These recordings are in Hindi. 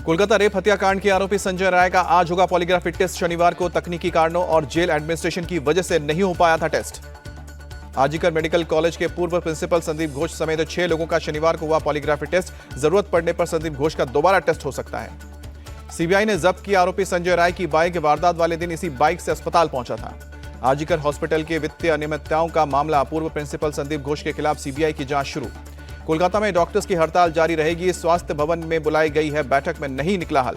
कोलकाता रेप हत्याकांड के आरोपी संजय राय का आज होगा पॉलीग्राफ टेस्ट। शनिवार को तकनीकी कारणों और जेल एडमिनिस्ट्रेशन की वजह से नहीं हो पाया था टेस्ट। आजीकर मेडिकल कॉलेज के पूर्व प्रिंसिपल संदीप घोष समेत 6 लोगों का शनिवार को हुआ पॉलीग्राफी टेस्ट। जरूरत पड़ने पर संदीप घोष का दोबारा टेस्ट हो सकता है। सीबीआई ने जब्त किया आरोपी संजय राय की बाइक। वारदात वाले दिन इसी बाइक से अस्पताल पहुंचा था। आजीकर हॉस्पिटल के वित्तीय अनियमितताओं का मामला। पूर्व प्रिंसिपल संदीप घोष के खिलाफ सीबीआई की जांच शुरू। कोलकाता में डॉक्टर्स की हड़ताल जारी रहेगी। स्वास्थ्य भवन में बुलाई गई है बैठक में नहीं निकला हल।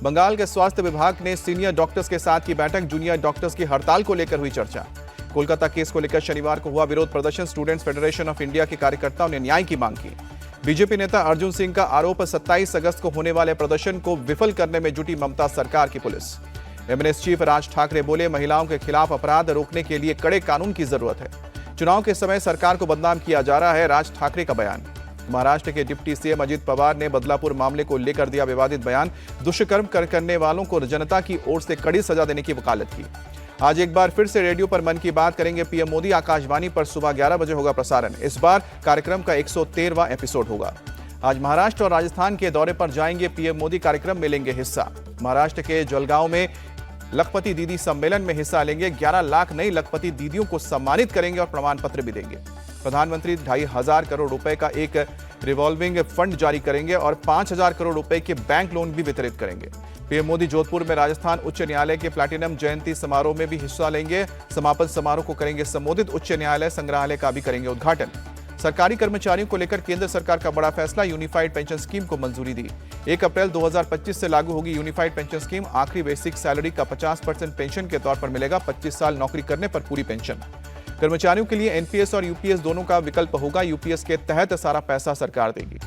बंगाल के स्वास्थ्य विभाग ने सीनियर डॉक्टर्स के साथ की बैठक। जूनियर डॉक्टर्स की हड़ताल को लेकर हुई चर्चा। कोलकाता केस को लेकर शनिवार को हुआ विरोध प्रदर्शन। स्टूडेंट्स फेडरेशन ऑफ इंडिया के कार्यकर्ताओं ने न्याय की मांग की। बीजेपी नेता अर्जुन सिंह का आरोप 27 अगस्त को होने वाले प्रदर्शन को विफल करने में जुटी ममता सरकार की police. MNS chief Raj Thackeray बोले, महिलाओं के खिलाफ अपराध रोकने के लिए कड़े कानून की जरूरत है। चुनाव के समय सरकार को बदनाम किया जा रहा है, राज ठाकरे का बयान। महाराष्ट्र के डिप्टी सीएम अजित पवार ने बदलापुर मामले को लेकर दिया विवादित बयान। दुष्कर्म करने वालों को जनता की ओर से कड़ी सजा देने की वकालत की। आज एक बार फिर से रेडियो पर मन की बात करेंगे पीएम मोदी। आकाशवाणी पर सुबह 11 बजे होगा प्रसारण। इस बार कार्यक्रम का 113वां एपिसोड होगा। आज महाराष्ट्र और राजस्थान के दौरे पर जाएंगे पीएम मोदी। कार्यक्रम में लेंगे हिस्सा। महाराष्ट्र के जलगांव में लखपति दीदी सम्मेलन में हिस्सा लेंगे। 11 लाख नई लखपति दीदियों को सम्मानित करेंगे और प्रमाण पत्र भी देंगे। प्रधानमंत्री 2,500 करोड़ रुपए का एक रिवॉल्विंग फंड जारी करेंगे और 5,000 करोड़ रुपए के बैंक लोन भी वितरित करेंगे। पीएम मोदी जोधपुर में राजस्थान उच्च न्यायालय के प्लैटिनम जयंती समारोह में भी हिस्सा लेंगे। समापन समारोह को करेंगे संबोधित। उच्च न्यायालय संग्रहालय का भी करेंगे उद्घाटन। सरकारी कर्मचारियों को लेकर केंद्र सरकार का बड़ा फैसला। यूनिफाइड पेंशन स्कीम को मंजूरी दी। 1 अप्रैल 2025 से लागू होगी यूनिफाइड पेंशन स्कीम। आखिरी बेसिक सैलरी का 50% पेंशन के तौर पर मिलेगा। 25 साल नौकरी करने पर पूरी पेंशन। कर्मचारियों के लिए एनपीएस और यूपीएस दोनों का विकल्प होगा। यूपीएस के तहत सारा पैसा सरकार देगी।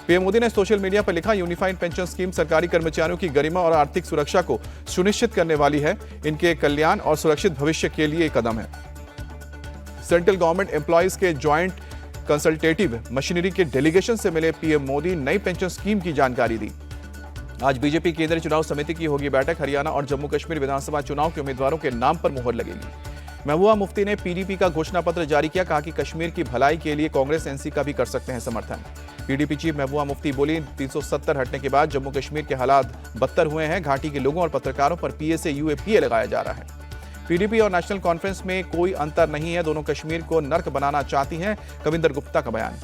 पीएम मोदी ने सोशल मीडिया पर लिखा, यूनिफाइड पेंशन स्कीम सरकारी कर्मचारियों की गरिमा और आर्थिक सुरक्षा को सुनिश्चित करने वाली है। इनके कल्याण और सुरक्षित भविष्य के लिए कदम है। सेंट्रल गवर्नमेंट एम्प्लॉयज के ज्वाइंट कंसल्टेटिव मशीनरी के डेलीगेशन से मिले पीएम मोदी। नई पेंशन स्कीम की जानकारी दी। आज बीजेपी केंद्रीय चुनाव समिति की होगी बैठक। हरियाणा और जम्मू कश्मीर विधानसभा चुनाव के उम्मीदवारों के नाम पर मुहर लगेगी। महबूबा मुफ्ती ने पीडीपी का घोषणा पत्र जारी किया। कहा कि कश्मीर की भलाई के लिए कांग्रेस एनसी का भी कर सकते हैं समर्थन। पीडीपी चीफ महबूबा मुफ्ती बोली, 370 हटने के बाद जम्मू कश्मीर के हालात बदतर हुए हैं। घाटी के लोगों और पत्रकारों पर पीएसए यूएपीए लगाया जा रहा है। पीडीपी और नेशनल कॉन्फ्रेंस में कोई अंतर नहीं है। दोनों कश्मीर को नर्क बनाना चाहती हैं। कविंदर गुप्ता का बयान।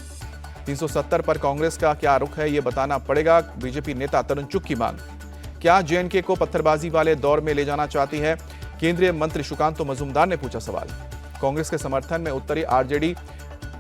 370 पर कांग्रेस का क्या रुख है, ये बताना पड़ेगा। बीजेपी नेता तरुण चुग की मांग। क्या जेएनके को पत्थरबाजी वाले दौर में ले जाना चाहती है? केंद्रीय मंत्री सुकांतो मजूमदार ने पूछा सवाल। कांग्रेस के समर्थन में उत्तरी आरजेडी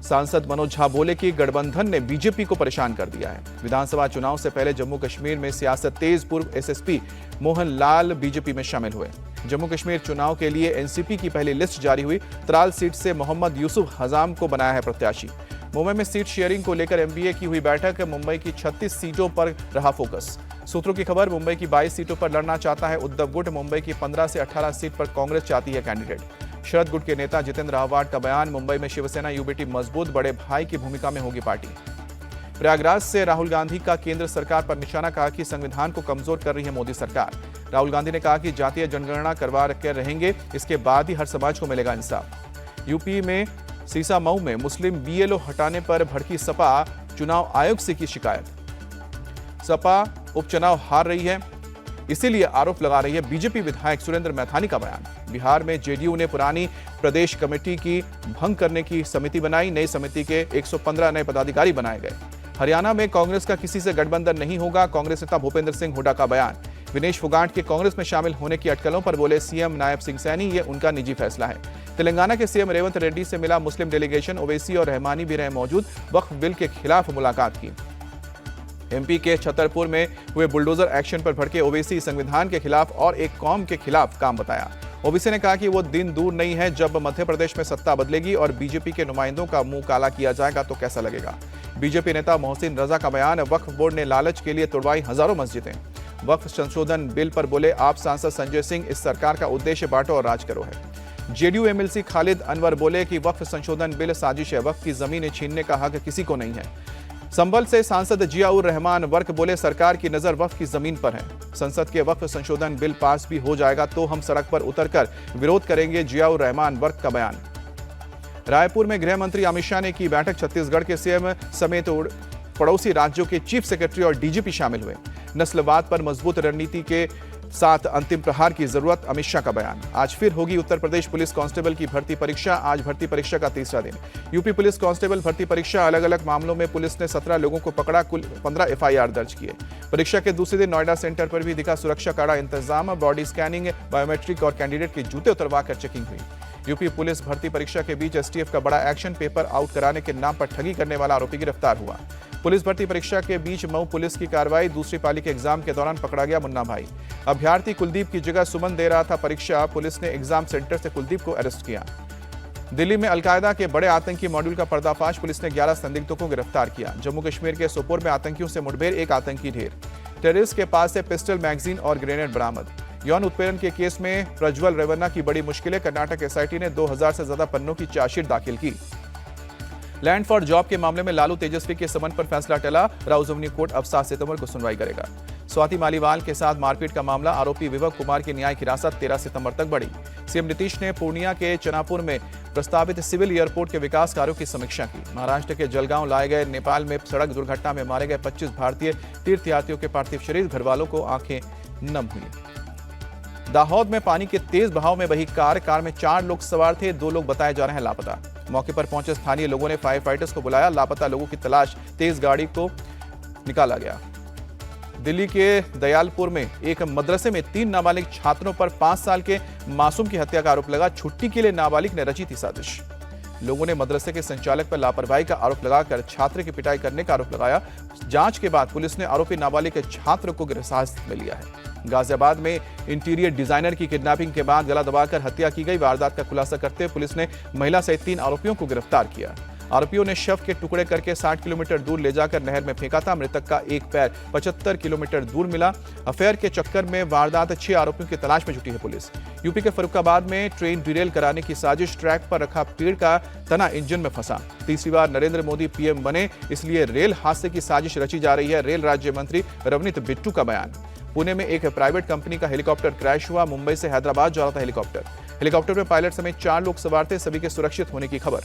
सांसद मनोज झा बोले कि गठबंधन ने बीजेपी को परेशान कर दिया है। विधानसभा चुनाव से पहले जम्मू कश्मीर में सियासत तेज। पूर्व एसएसपी मोहन लाल बीजेपी में शामिल हुए। जम्मू कश्मीर चुनाव के लिए एनसीपी की पहली लिस्ट जारी हुई। त्राल सीट से मोहम्मद यूसुफ हजाम को बनाया है प्रत्याशी। मुंबई में सीट शेयरिंग को लेकर एमबीए की हुई बैठक। मुंबई की 36 सीटों पर रहा फोकस। सूत्रों की खबर, मुंबई की 22 सीटों पर लड़ना चाहता है उद्धव गुट। मुंबई की 15 से 18 सीट पर कांग्रेस चाहती है कैंडिडेट। शरद गुट के नेता जितेंद्र आव्हाड का बयान। मुंबई में शिवसेना यूबीटी मजबूत। बड़े भाई की भूमिका में होगी पार्टी। प्रयागराज से राहुल गांधी का केंद्र सरकार पर निशाना। कहा कि संविधान को कमजोर कर रही है मोदी सरकार। राहुल गांधी ने कहा कि जातीय जनगणना करवा कर रहेंगे, इसके बाद ही हर समाज को मिलेगा इंसाफ। यूपी में सीसामऊ में मुस्लिम बीएलओ हटाने पर भड़की सपा। चुनाव आयोग से की शिकायत। सपा उपचुनाव हार रही है, इसीलिए आरोप लगा रही है। बीजेपी विधायक सुरेंद्र मैथानी का बयान। बिहार में जेडीयू ने पुरानी प्रदेश कमेटी की भंग करने की समिति बनाई। नई समिति के 115 नए पदाधिकारी बनाए गए। हरियाणा में कांग्रेस का किसी से गठबंधन नहीं होगा। कांग्रेस नेता भूपेंद्र सिंह हुड्डा का बयान। विनेश फोगाट के कांग्रेस में शामिल होने की अटकलों पर बोले सीएम नायब सिंह सैनी, ये उनका निजी फैसला है। तेलंगाना के सीएम रेवंत रेड्डी से मिला मुस्लिम डेलीगेशन। ओवैसी और रहमानी भी रहे मौजूद। वक्फ बिल के खिलाफ मुलाकात की। एमपी के छतरपुर में हुए बुलडोजर एक्शन पर भड़के ओवैसी संविधान के खिलाफ और एक कौम के खिलाफ काम बताया। ओवैसी ने कहा कि वो दिन दूर नहीं है जब मध्य प्रदेश में सत्ता बदलेगी और बीजेपी के नुमाइंदों का मुंह काला किया जाएगा तो कैसा लगेगा। बीजेपी नेता मोहसिन रजा का बयान। वक्फ बोर्ड ने लालच के लिए तोड़वाई हजारों मस्जिदें। वक्फ संशोधन बिल पर बोले आप सांसद संजय सिंह, इस सरकार का उद्देश्य बांटो और राज करो है। जेडीयू एमएलसी खालिद अनवर बोले कि वक्फ संशोधन बिल साजिश है। वक्फ की जमीनें छीनने का हक किसी को नहीं है। संभल से सांसद जियाउर रहमान वर्क बोले सरकार की नजर वक्फ की जमीन पर है। संसद के वक्फ संशोधन बिल पास भी हो जाएगा तो हम सड़क पर उतरकर विरोध करेंगे। जियाउर रहमान वर्क का बयान। रायपुर में गृह मंत्री अमित शाह ने की बैठक। छत्तीसगढ़ के सीएम समेत पड़ोसी राज्यों के चीफ सेक्रेटरी और डीजीपी शामिल हुए। नस्लवाद पर मजबूत रणनीति के साथ अंतिम प्रहार की जरूरत, अमित शाह का बयान। आज फिर होगी उत्तर प्रदेश पुलिस कांस्टेबल की भर्ती परीक्षा। आज भर्ती परीक्षा का तीसरा दिन। यूपी पुलिस कांस्टेबल भर्ती परीक्षा। अलग अलग मामलों में पुलिस ने 17 लोगों को पकड़ा, कुल 15 एफआईआर दर्ज किए। परीक्षा के दूसरे दिन नोएडा सेंटर पर भी दिखा सुरक्षा कड़ा इंतजाम। बॉडी स्कैनिंग, बायोमेट्रिक और कैंडिडेट के जूते उतरवाकर चेकिंग हुई। यूपी पुलिस भर्ती परीक्षा के बीच एसटीएफ का बड़ा एक्शन। पेपर आउट कराने के नाम पर ठगी करने वाला आरोपी गिरफ्तार हुआ। पुलिस भर्ती परीक्षा के बीच मऊ पुलिस की कार्रवाई। दूसरी पाली के एग्जाम के दौरान पकड़ा गया मुन्ना भाई। अभ्यर्थी कुलदीप की जगह सुमन दे रहा था परीक्षा। पुलिस ने एग्जाम सेंटर से कुलदीप को अरेस्ट किया। दिल्ली में अलकायदा के बड़े आतंकी मॉड्यूल का पर्दाफाश। पुलिस ने 11 संदिग्धों को गिरफ्तार किया। जम्मू कश्मीर के सोपोर में आतंकियों से मुठभेड़, एक आतंकी ढेर। टेररिस्ट के पास से पिस्टल, मैगजीन और ग्रेनेड बरामद। यौन उत्पीड़न के केस में प्रज्वल रेवन्ना की बड़ी मुश्किलें। कर्नाटक एसआईटी ने 2000 से ज्यादा पन्नों की चार्जशीट दाखिल की। लैंड फॉर जॉब के मामले में लालू तेजस्वी के समन पर फैसला टला। राउजवनी कोर्ट अब 7 सितंबर को सुनवाई करेगा। स्वाति मालीवाल के साथ मारपीट का मामला। आरोपी विभव कुमार की न्यायिक हिरासत 13 सितंबर तक बढ़ी। सीएम नीतीश ने पूर्णिया के चनापुर में प्रस्तावित सिविल एयरपोर्ट के विकास कार्यों की समीक्षा की। महाराष्ट्र के जलगांव लाए गए। नेपाल में सड़क दुर्घटना में मारे गए 25 भारतीय तीर्थयात्रियों के पार्थिव शरीर। घर वालों को आंखें नम हुई। दाहोद में पानी के तेज बहाव में बही कार में 4 लोग सवार थे। 2 लोग बताए जा रहे हैं लापता। मौके पर पहुंचे स्थानीय लोगों ने फायर फाइटर्स को बुलाया। लापता लोगों की तलाश, तेज गाड़ी को निकाला गया। दिल्ली के दयालपुर में एक मदरसे में 3 नाबालिग छात्रों पर 5 साल के मासूम की हत्या का आरोप लगा। छुट्टी के लिए नाबालिग ने रची थी साजिश। लोगों ने मदरसे के संचालक पर लापरवाही का आरोप लगाकर छात्र की पिटाई करने का आरोप लगाया। जांच के बाद पुलिस ने आरोपी नाबालिग के छात्र को हिरासत में लिया है। गाजियाबाद में इंटीरियर डिजाइनर की किडनैपिंग के बाद गला दबाकर हत्या की गई। वारदात का खुलासा करते हुए पुलिस ने महिला सहित 3 आरोपियों को गिरफ्तार किया। आरोपियों ने शव के टुकड़े करके 60 किलोमीटर दूर ले जाकर नहर में फेंका था। मृतक का एक पैर 75 किलोमीटर दूर मिला। अफेयर के चक्कर में वारदात 6 आरोपियों की तलाश में जुटी है पुलिस। यूपी के फर्रुखाबाद में ट्रेन डिरेल कराने की साजिश। ट्रैक पर रखा पेड़ का तना इंजन में फंसा। तीसरी बार नरेंद्र मोदी पीएम बने, इसलिए रेल हादसे की साजिश रची जा रही है। रेल राज्य मंत्री रवनीत बिट्टू का बयान। पुणे में एक प्राइवेट कंपनी का हेलीकॉप्टर क्रैश हुआ। मुंबई से हैदराबाद जा रहा था हेलीकॉप्टर में पायलट समेत 4 लोग सवार थे। सभी के सुरक्षित होने की खबर।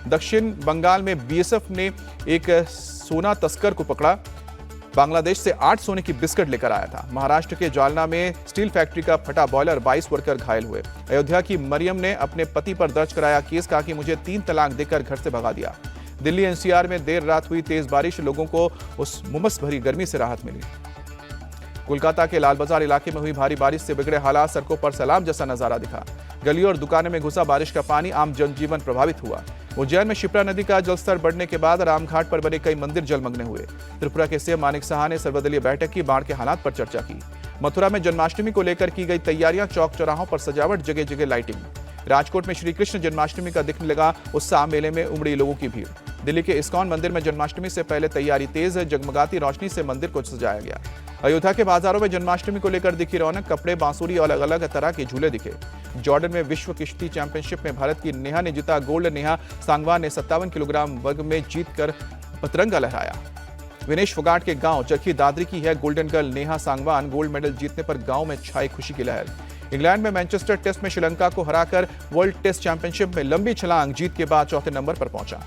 दक्षिण बंगाल में बीएसएफ ने एक सोना तस्कर को पकड़ा। बांग्लादेश से 8 सोने की बिस्किट लेकर आया था। महाराष्ट्र के जालना में स्टील फैक्ट्री का फटा बॉयलर, 22 वर्कर घायल हुए। अयोध्या की मरियम ने अपने पति पर दर्ज कराया केस। कहा कि मुझे 3 तलाक देकर घर से भगा दिया। दिल्ली एनसीआर में देर रात हुई तेज बारिश। लोगों को उस उमस भरी गर्मी से राहत मिली। कोलकाता के लाल बाजार इलाके में हुई भारी बारिश से बिगड़े हालात। सड़कों पर सैलाब जैसा नजारा दिखा। गलियों और दुकानों में घुसा बारिश का पानी। आम जनजीवन प्रभावित हुआ। उज्जैन में शिप्रा नदी का जलस्तर बढ़ने के बाद रामघाट पर बने कई मंदिर जलमग्न हुए। त्रिपुरा के सीएम मानिक साहा ने सर्वदलीय बैठक की। बाढ़ के हालात पर चर्चा की। मथुरा में जन्माष्टमी को लेकर की गई तैयारियां। चौक चौराहों पर सजावट, जगह जगह लाइटिंग। राजकोट में श्री कृष्ण जन्माष्टमी का दिखने लगा उत्साह। मेले में उमड़ी लोगों की भीड़। दिल्ली के इस्कॉन मंदिर में जन्माष्टमी से पहले तैयारी तेज है। जगमगाती रोशनी से मंदिर को सजाया गया। अयोध्या के बाजारों में जन्माष्टमी को लेकर दिखी रौनक। कपड़े, बांसुरी और अलग अलग तरह के झूले दिखे। जॉर्डन में विश्व कुश्ती चैंपियनशिप में भारत की नेहा ने जीता गोल्ड। नेहा सांगवान ने 57 किलोग्राम वर्ग में जीतकर तिरंगा लहराया। विनेश फोगाट के गांव चरखी दादरी की है golden girl Neha Sangwan. Gold medal जीतने पर गांव में छाई खुशी की लहर। इंग्लैंड में मैनचेस्टर टेस्ट में श्रीलंका को हराकर वर्ल्ड टेस्ट चैंपियनशिप में लंबी छलांग। जीत के बाद चौथे नंबर पर पहुंचा।